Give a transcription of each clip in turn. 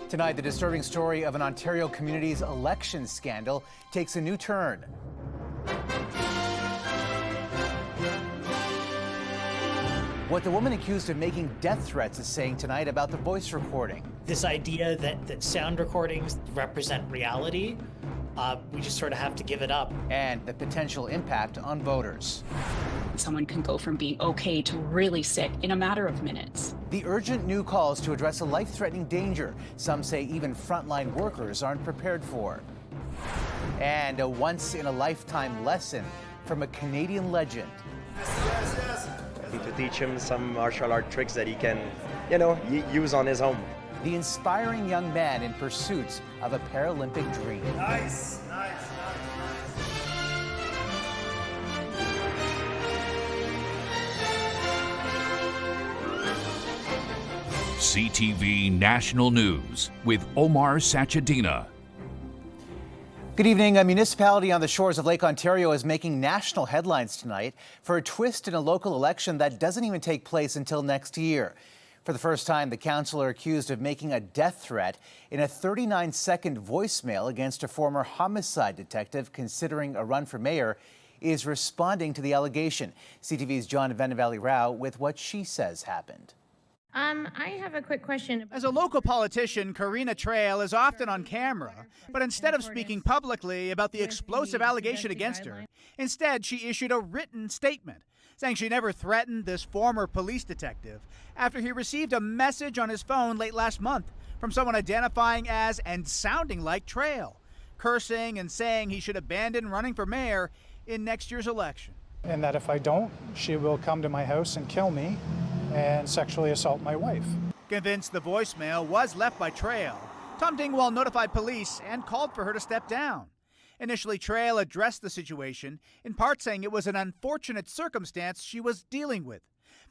Tonight, the disturbing story of an Ontario community's election scandal takes a new turn. What the woman accused of making death threats is saying tonight about the voice recording. This idea that sound recordings represent reality, we just sort of have to give it up. And the potential impact on voters. Someone can go from being okay to really sick in a matter of minutes. The urgent new calls to address a life-threatening danger some say even frontline workers aren't prepared for. And a once-in-a-lifetime lesson from a Canadian legend. Yes. To teach him some martial art tricks that he can, use on his own. The inspiring young man in pursuit of a Paralympic dream. Nice. CTV National News with Omar Sachedina. Good evening. A municipality on the shores of Lake Ontario is making national headlines tonight for a twist in a local election that doesn't even take place until next year. For the first time, the councillor accused of making a death threat in a 39-second voicemail against a former homicide detective considering a run for mayor is responding to the allegation. CTV's John Venevalley-Rao with what she says happened. I have a quick question. As a local politician, Karina Trail is often on camera, but instead of speaking publicly about the explosive allegation against her, instead she issued a written statement saying she never threatened this former police detective after he received a message on his phone late last month from someone identifying as and sounding like Trail, cursing and saying he should abandon running for mayor in next year's election. And that if I don't, she will come to my house and kill me and sexually assault my wife. Convinced the voicemail was left by Trail, Tom Dingwall notified police and called for her to step down. Initially, Trail addressed the situation, in part saying it was an unfortunate circumstance she was dealing with.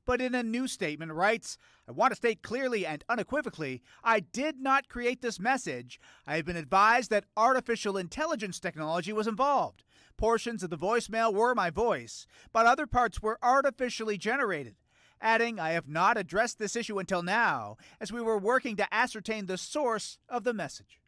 But in a new statement writes, "I want to state clearly and unequivocally, I did not create this message. I have been advised that artificial intelligence technology was involved. Portions of the voicemail were my voice, but other parts were artificially generated." Adding, "I have not addressed this issue until now, as we were working to ascertain the source of the message."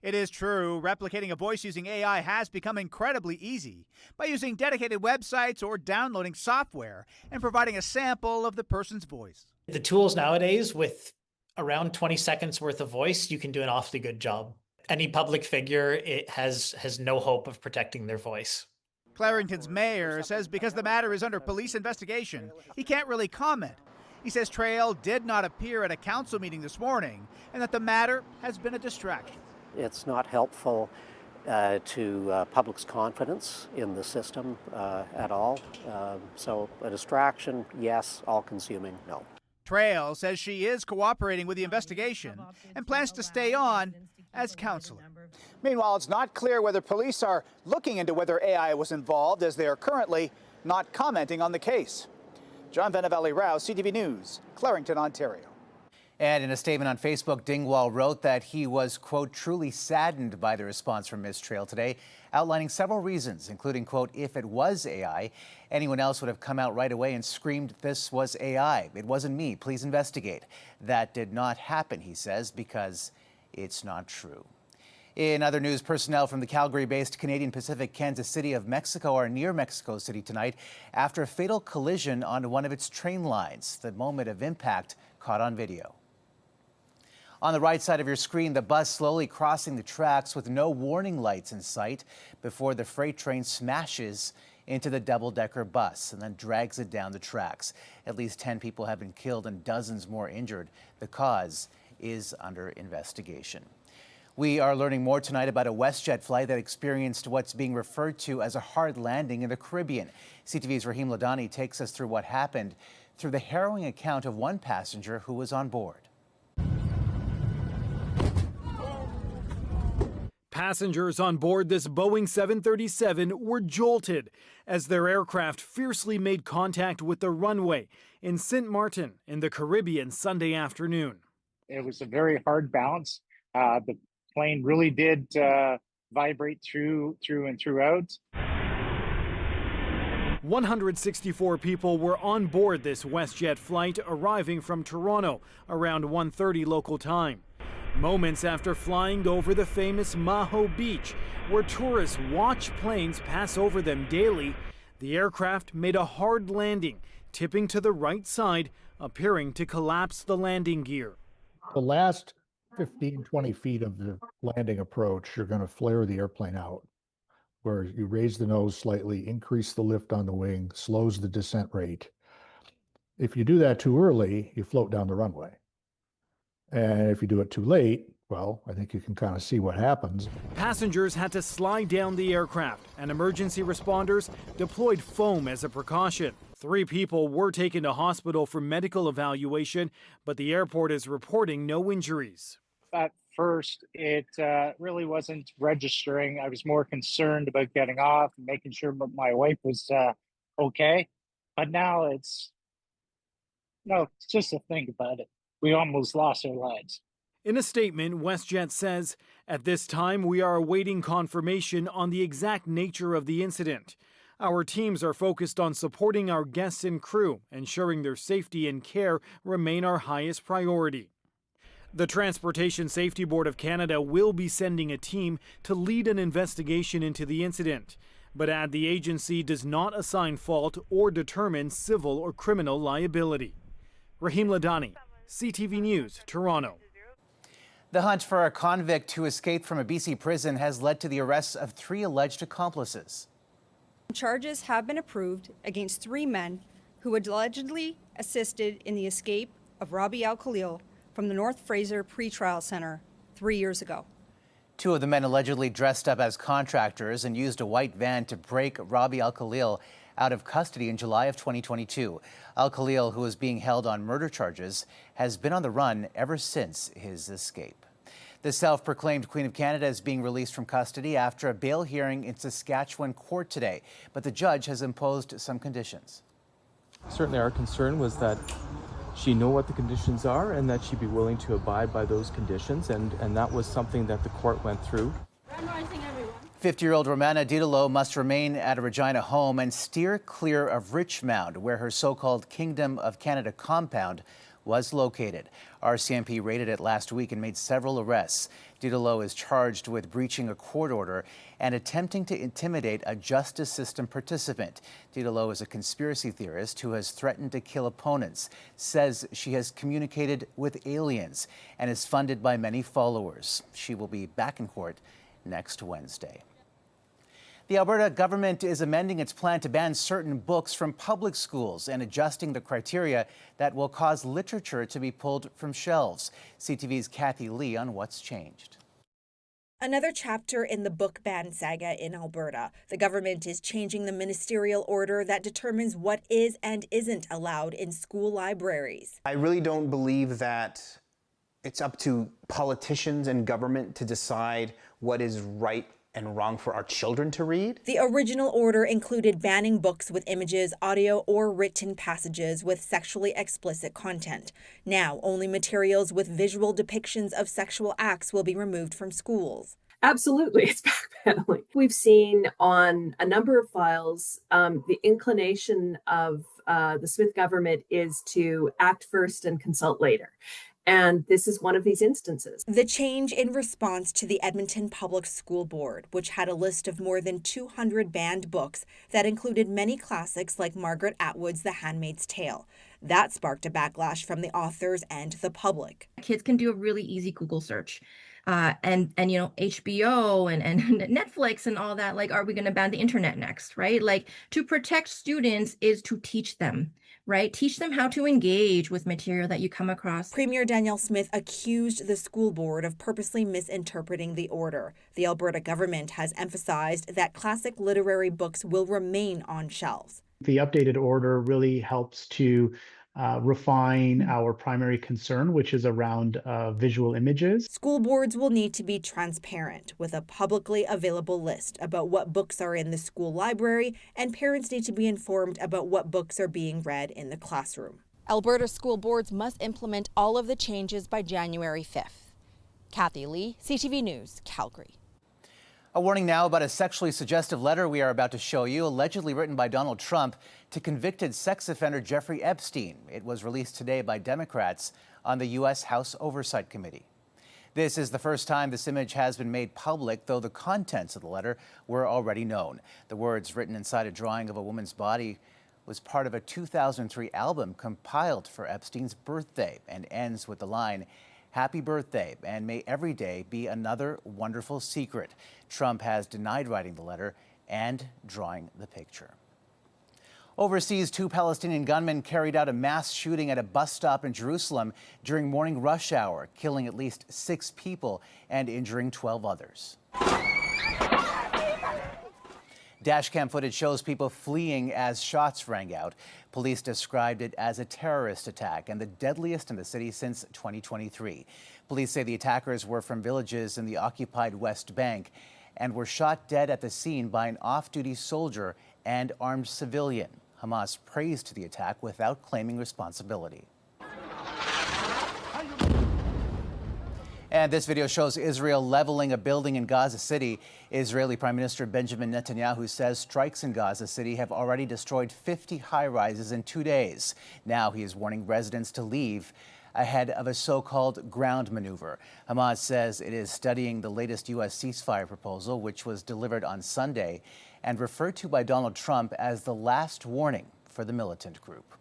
It is true, replicating a voice using AI has become incredibly easy by using dedicated websites or downloading software and providing a sample of the person's voice. The tools nowadays, with around 20 seconds worth of voice, you can do an awfully good job. Any public figure has no hope of protecting their voice. Clarington's mayor says because the matter is under police investigation, he can't really comment. He says Trail did not appear at a council meeting this morning and that the matter has been a distraction. It's not helpful to public's confidence in the system at all. So a distraction, yes. All-consuming, no. Trail says she is cooperating with the investigation and plans to stay on as councillor. Meanwhile, it's not clear whether police are looking into whether AI was involved, as they are currently not commenting on the case. John Venevalley-Rao, CTV News, Clarington, Ontario. And in a statement on Facebook, Dingwall wrote that he was, quote, truly saddened by the response from Ms. Trail today, outlining several reasons, including, quote, if it was AI, anyone else would have come out right away and screamed this was AI. It wasn't me. Please investigate. That did not happen, he says, because it's not true. In other news, personnel from the Calgary-based Canadian Pacific Kansas City of Mexico are near Mexico City tonight after a fatal collision on one of its train lines. The moment of impact caught on video. On the right side of your screen, the bus slowly crossing the tracks with no warning lights in sight before the freight train smashes into the double-decker bus and then drags it down the tracks. At least 10 people have been killed and dozens more injured. The cause is under investigation. We are learning more tonight about a WestJet flight that experienced what's being referred to as a hard landing in the Caribbean. CTV's Rahim Ladani takes us through what happened through the harrowing account of one passenger who was on board. Passengers on board this Boeing 737 were jolted as their aircraft fiercely made contact with the runway in St. Martin in the Caribbean Sunday afternoon. It was a very hard bounce. The plane really did vibrate through and throughout. 164 people were on board this WestJet flight arriving from Toronto around 1:30 local time. Moments after flying over the famous Maho Beach, where tourists watch planes pass over them daily, the aircraft made a hard landing, tipping to the right side, appearing to collapse the landing gear. The last 15, 20 feet of the landing approach, you're going to flare the airplane out, where you raise the nose slightly, increase the lift on the wing, slows the descent rate. If you do that too early, you float down the runway. And if you do it too late, well, I think you can kind of see what happens. Passengers had to slide down the aircraft, and emergency responders deployed foam as a precaution. 3 people were taken to hospital for medical evaluation, but the airport is reporting no injuries. At first, it really wasn't registering. I was more concerned about getting off and making sure my wife was okay. But now it's just to think about it. We almost lost our lives. In a statement, WestJet says, "At this time, we are awaiting confirmation on the exact nature of the incident. Our teams are focused on supporting our guests and crew, ensuring their safety and care remain our highest priority." The Transportation Safety Board of Canada will be sending a team to lead an investigation into the incident, but add the agency does not assign fault or determine civil or criminal liability. Rahim Ladani, CTV News, Toronto. The hunt for a convict who escaped from a BC prison has led to the arrests of 3 alleged accomplices. Charges have been approved against 3 men who allegedly assisted in the escape of Robbie Al-Khalil from the North Fraser Pretrial Center 3 years ago. 2 of the men allegedly dressed up as contractors and used a white van to break Robbie Al-Khalil out of custody in July of 2022. Al-Khalil, who is being held on murder charges, has been on the run ever since his escape. The self-proclaimed Queen of Canada is being released from custody after a bail hearing in Saskatchewan court today, but the judge has imposed some conditions. Certainly our concern was that she know what the conditions are and that she'd be willing to abide by those conditions, and that was something that the court went through. 50-year-old Romana Didolo must remain at a Regina home and steer clear of Richmond, where her so-called Kingdom of Canada compound was located. RCMP raided it last week and made several arrests. Didolo is charged with breaching a court order and attempting to intimidate a justice system participant. Didolo is a conspiracy theorist who has threatened to kill opponents, says she has communicated with aliens, and is funded by many followers. She will be back in court next Wednesday. The Alberta government is amending its plan to ban certain books from public schools and adjusting the criteria that will cause literature to be pulled from shelves. CTV's Kathy Lee on what's changed. Another chapter in the book ban saga in Alberta. The government is changing the ministerial order that determines what is and isn't allowed in school libraries. I really don't believe that it's up to politicians and government to decide what is right and wrong for our children to read. The original order included banning books with images, audio, or written passages with sexually explicit content. Now, only materials with visual depictions of sexual acts will be removed from schools. Absolutely, it's backpedaling. We've seen on a number of files the inclination of the Smith government is to act first and consult later. And this is one of these instances. The change in response to the Edmonton Public School Board, which had a list of more than 200 banned books that included many classics like Margaret Atwood's The Handmaid's Tale. That sparked a backlash from the authors and the public. Kids can do a really easy Google search. And you know, HBO and Netflix and all that, like, are we going to ban the internet next, right? Like, to protect students is to teach them, right? Teach them how to engage with material that you come across. Premier Danielle Smith accused the school board of purposely misinterpreting the order. The Alberta government has emphasized that classic literary books will remain on shelves. The updated order really helps to refine our primary concern, which is around visual images. School boards will need to be transparent with a publicly available list about what books are in the school library, and parents need to be informed about what books are being read in the classroom. Alberta school boards must implement all of the changes by January 5th. Kathy Lee, CTV News, Calgary. A warning now about a sexually suggestive letter we are about to show you, allegedly written by Donald Trump to convicted sex offender Jeffrey Epstein. It was released today by Democrats on the U.S. House Oversight Committee. This is the first time this image has been made public, though the contents of the letter were already known. The words written inside a drawing of a woman's body was part of a 2003 album compiled for Epstein's birthday and ends with the line, "Happy birthday, and may every day be another wonderful secret." Trump has denied writing the letter and drawing the picture. Overseas, 2 Palestinian gunmen carried out a mass shooting at a bus stop in Jerusalem during morning rush hour, killing at least 6 people and injuring 12 others. Dashcam footage shows people fleeing as shots rang out. Police described it as a terrorist attack and the deadliest in the city since 2023. Police say the attackers were from villages in the occupied West Bank and were shot dead at the scene by an off-duty soldier and armed civilian. Hamas praised the attack without claiming responsibility. And this video shows Israel leveling a building in Gaza City. Israeli Prime Minister Benjamin Netanyahu says strikes in Gaza City have already destroyed 50 high-rises in 2 days. Now he is warning residents to leave ahead of a so-called ground maneuver. Hamas says it is studying the latest U.S. ceasefire proposal, which was delivered on Sunday and referred to by Donald Trump as the last warning for the militant group.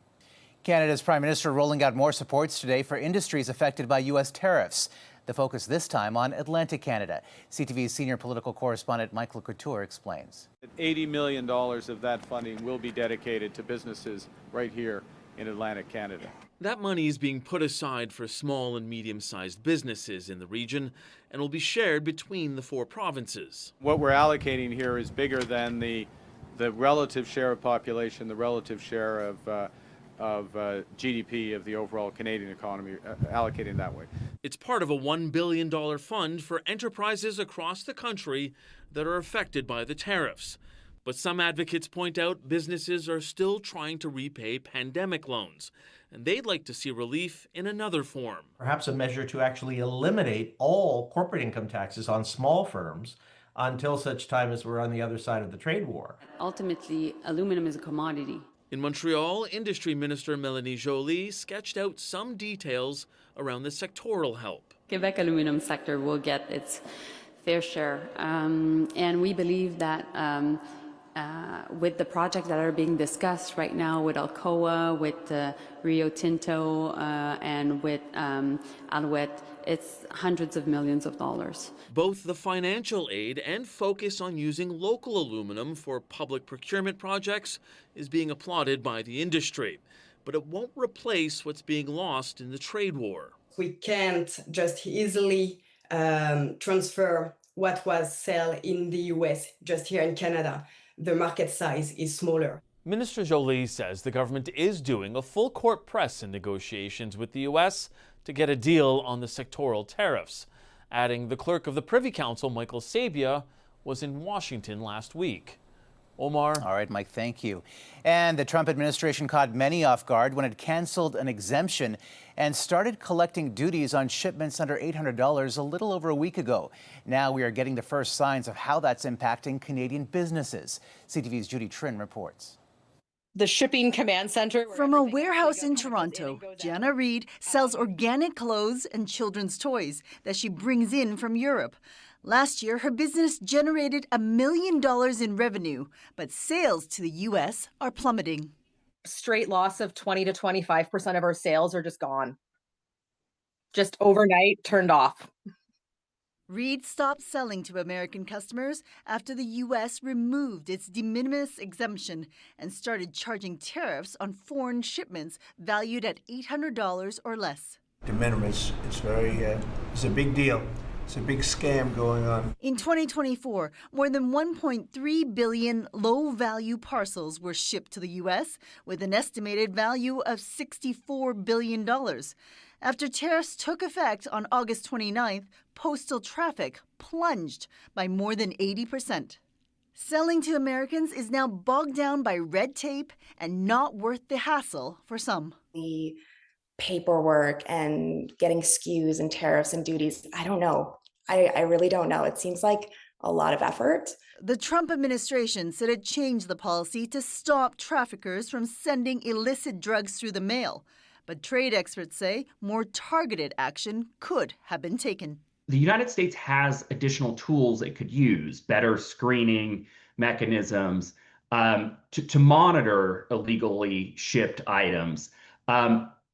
Canada's Prime Minister rolling out more supports today for industries affected by U.S. tariffs. The focus this time on Atlantic Canada. CTV's senior political correspondent Michael Couture explains. $80 million of that funding will be dedicated to businesses right here in Atlantic Canada. That money is being put aside for small and medium-sized businesses in the region and will be shared between the 4 provinces. What we're allocating here is bigger than the relative share of population, the relative share of GDP of the overall Canadian economy, allocating that way. It's part of a $1 billion fund for enterprises across the country that are affected by the tariffs. But some advocates point out businesses are still trying to repay pandemic loans, and they'd like to see relief in another form. Perhaps a measure to actually eliminate all corporate income taxes on small firms until such time as we're on the other side of the trade war. Ultimately, aluminum is a commodity. In Montreal, Industry Minister Mélanie Joly sketched out some details around the sectoral help. Quebec aluminum sector will get its fair share, and we believe that with the projects that are being discussed right now with Alcoa, with Rio Tinto, and with Alouette, it's hundreds of millions of dollars. Both the financial aid and focus on using local aluminum for public procurement projects is being applauded by the industry, but it won't replace what's being lost in the trade war. We can't just easily transfer what was sold in the US just here in Canada. The market size is smaller. Minister Joly says the government is doing a full court press in negotiations with the U.S. to get a deal on the sectoral tariffs, adding the clerk of the Privy Council, Michael Sabia, was in Washington last week. Omar. All right, Mike, thank you. And the Trump administration caught many off guard when it canceled an exemption and started collecting duties on shipments under $800 a little over a week ago. Now we are getting the first signs of how that's impacting Canadian businesses. CTV's Judy Trin reports. The shipping command center. From a warehouse in Toronto, Jana Reed sells organic clothes and children's toys that she brings in from Europe. Last year, her business generated $1 million in revenue, but sales to the U.S. are plummeting. Straight loss of 20 to 25% of our sales are just gone. Just overnight turned off. Reed stopped selling to American customers after the U.S. removed its de minimis exemption and started charging tariffs on foreign shipments valued at $800 or less. De minimis, it's a big deal. It's a big scam going on. In 2024, more than 1.3 billion low-value parcels were shipped to the U.S., with an estimated value of $64 billion. After tariffs took effect on August 29th, postal traffic plunged by more than 80%. Selling to Americans is now bogged down by red tape and not worth the hassle for some. The paperwork and getting SKUs and tariffs and duties, I don't know. I really don't know. It seems like a lot of effort. The Trump administration said it changed the policy to stop traffickers from sending illicit drugs through the mail. But trade experts say more targeted action could have been taken. the United States has additional tools it could use, better screening mechanisms to monitor illegally shipped items,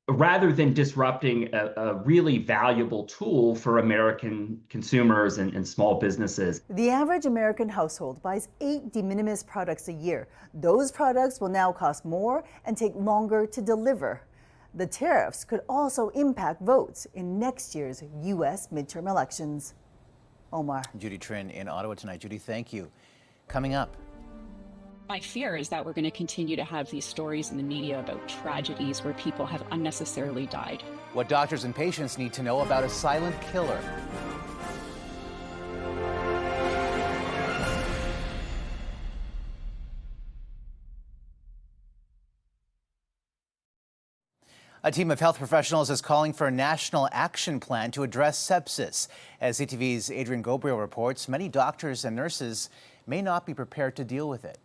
rather than disrupting a really valuable tool for American consumers and small businesses. The average American household buys 8 de minimis products a year. Those products will now cost more and take longer to deliver. The tariffs could also impact votes in next year's U.S. midterm elections. Omar. Judy Trin in Ottawa tonight. Judy, thank you. Coming up. My fear is that we're going to continue to have these stories in the media about tragedies where people have unnecessarily died. What doctors and patients need to know about a silent killer. A team of health professionals is calling for a national action plan to address sepsis. As CTV's Adrian Gobriel reports, many doctors and nurses may not be prepared to deal with it.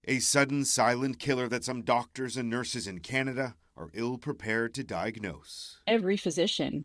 A sudden silent killer that some doctors and nurses in Canada are ill-prepared to diagnose. Every physician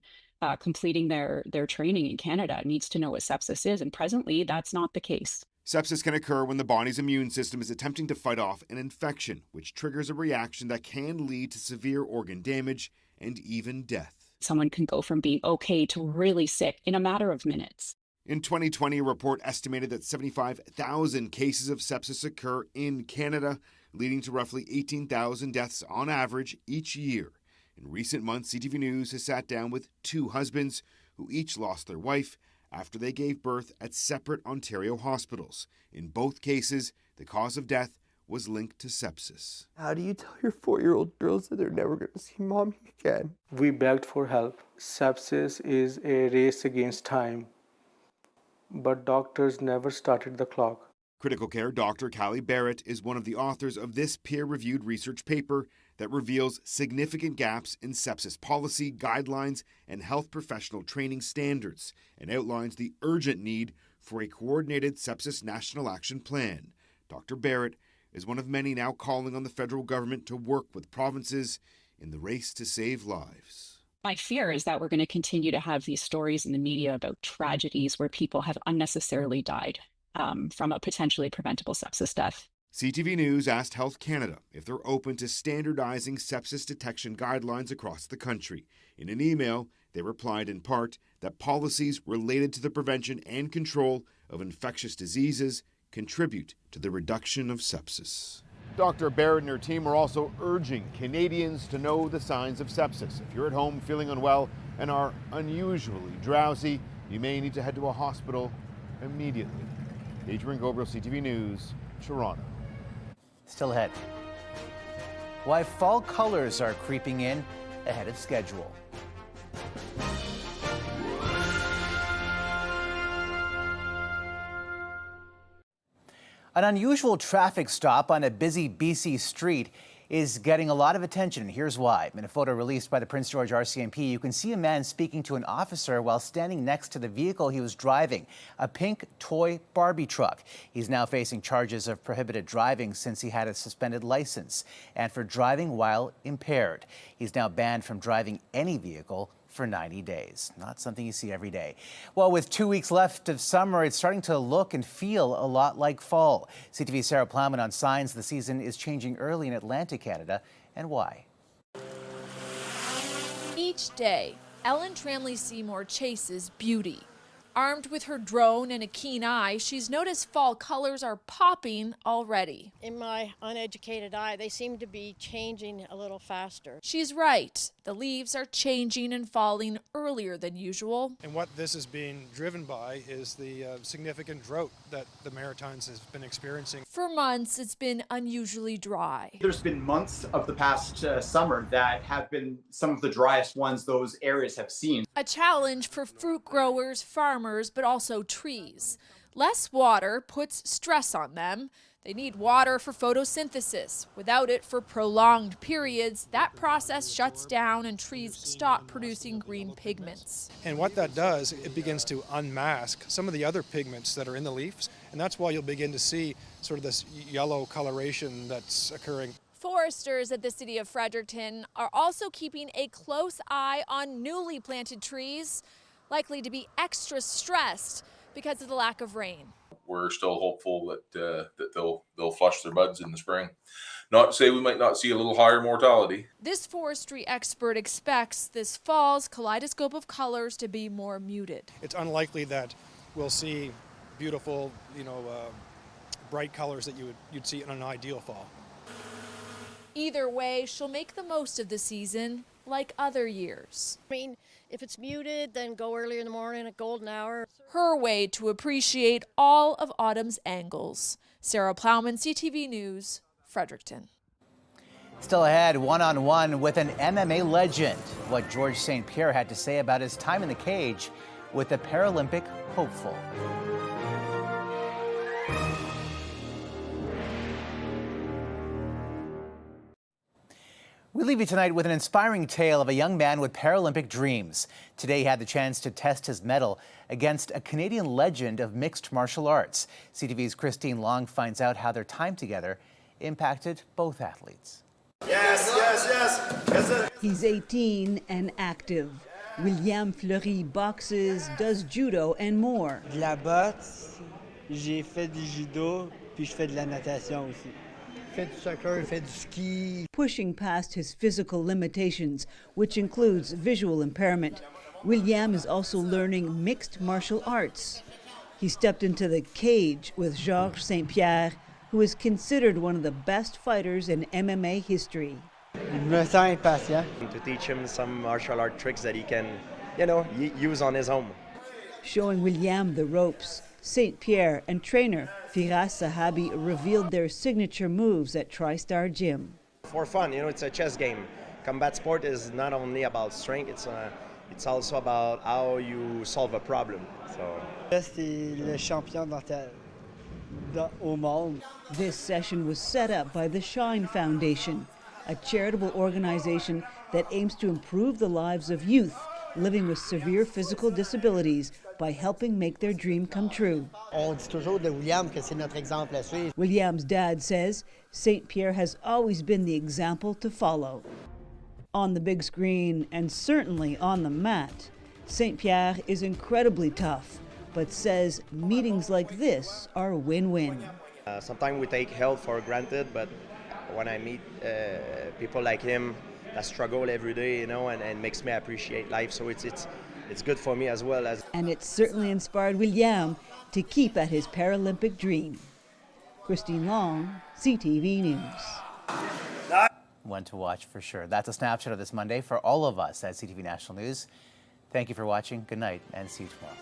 completing their training in Canada needs to know what sepsis is, and presently that's not the case. Sepsis can occur when the body's immune system is attempting to fight off an infection, which triggers a reaction that can lead to severe organ damage and even death. Someone can go from being okay to really sick in a matter of minutes. In 2020, a report estimated that 75,000 cases of sepsis occur in Canada, leading to roughly 18,000 deaths on average each year. In recent months, CTV News has sat down with 2 husbands who each lost their wife after they gave birth at separate Ontario hospitals. In both cases, the cause of death was linked to sepsis. How do you tell your 4-year-old girls that they're never going to see mommy again? We begged for help. Sepsis is a race against time, but doctors never started the clock. Critical care Dr. Callie Barrett is one of the authors of this peer-reviewed research paper that reveals significant gaps in sepsis policy, guidelines, and health professional training standards, and outlines the urgent need for a coordinated sepsis national action plan. Dr. Barrett is one of many now calling on the federal government to work with provinces in the race to save lives. My fear is that we're going to continue to have these stories in the media about tragedies where people have unnecessarily died from a potentially preventable sepsis death. CTV News asked Health Canada if they're open to standardizing sepsis detection guidelines across the country. In an email, they replied in part that policies related to the prevention and control of infectious diseases contribute to the reduction of sepsis. Dr. Barrett and her team are also urging Canadians to know the signs of sepsis. If you're at home feeling unwell and are unusually drowsy, you may need to head to a hospital immediately. Adrian Gobriel, CTV News, Toronto. Still ahead. Why fall colors are creeping in ahead of schedule. An unusual traffic stop on a busy BC street is getting a lot of attention, and here's why. In a photo released by the Prince George RCMP, you can see a man speaking to an officer while standing next to the vehicle he was driving, a pink toy Barbie truck. He's now facing charges of prohibited driving since he had a suspended license and for driving while impaired. He's now banned from driving any vehicle for 90 days. Not something you see every day. Well, with 2 weeks left of summer, it's starting to look and feel a lot like fall. CTV's Sarah Plowman on signs the season is changing early in Atlantic Canada, and why. Each day, Ellen Tramley Seymour chases beauty. Armed with her drone and a keen eye, she's noticed fall colors are popping already. In my uneducated eye, they seem to be changing a little faster. She's right. The leaves are changing and falling earlier than usual. And what this is being driven by is the significant drought that the Maritimes has been experiencing. For months, it's been unusually dry. There's been months of the past summer that have been some of the driest ones those areas have seen. A challenge for fruit growers, farmers, but also trees. Less water puts stress on them. They need water for photosynthesis. Without it for prolonged periods, that process shuts down and trees stop producing green pigments. And what that does, it begins to unmask some of the other pigments that are in the leaves, and that's why you'll begin to see sort of this yellow coloration that's occurring. Foresters at the city of Fredericton are also keeping a close eye on newly planted trees. likely to be extra stressed because of the lack of rain. We're still hopeful that they'll flush their buds in the spring. Not to say we might not see a little higher mortality. This forestry expert expects this fall's kaleidoscope of colors to be more muted. It's unlikely that we'll see beautiful, bright colors that you'd see in an ideal fall. Either way, she'll make the most of the season like other years. I mean, if it's muted, then go earlier in the morning at golden hour. Her way to appreciate all of autumn's angles. Sarah Plowman, CTV News, Fredericton. Still ahead, one-on-one with an MMA legend. What George St. Pierre had to say about his time in the cage with a Paralympic hopeful. We leave you tonight with an inspiring tale of a young man with Paralympic dreams. Today he had the chance to test his mettle against a Canadian legend of mixed martial arts. CTV's Christine Long finds out how their time together impacted both athletes. Yes, yes, yes. Yes. He's 18 and active. William Fleury boxes, does judo and more. De la boxe, j'ai fait du judo, puis je fais de la natation aussi. Fait du soccer, fait du ski. Pushing past his physical limitations, which includes visual impairment, William is also learning mixed martial arts. He stepped into the cage with Georges St. Pierre, who is considered one of the best fighters in MMA history. Je me sens impatient. To teach him some martial art tricks that he can, use on his own. Showing William the ropes, St. Pierre and trainer Firas Sahabi revealed their signature moves at TriStar Gym. For fun, it's a chess game. Combat sport is not only about strength, it's also about how you solve a problem. So. C'est le champion au monde. This session was set up by the Shine Foundation, a charitable organization that aims to improve the lives of youth living with severe physical disabilities by helping make their dream come true. On dit toujours de William que c'est notre exemple à suivre. William's dad says St. Pierre has always been the example to follow. On the big screen and certainly on the mat, St. Pierre is incredibly tough, but says meetings like this are win-win. Sometimes we take health for granted, but when I meet people like him that struggle every day, and makes me appreciate life, so it's good for me as well. And it certainly inspired William to keep at his Paralympic dream. Christine Long, CTV News. One to watch for sure. That's a snapshot of this Monday for all of us at CTV National News. Thank you for watching. Good night and see you tomorrow.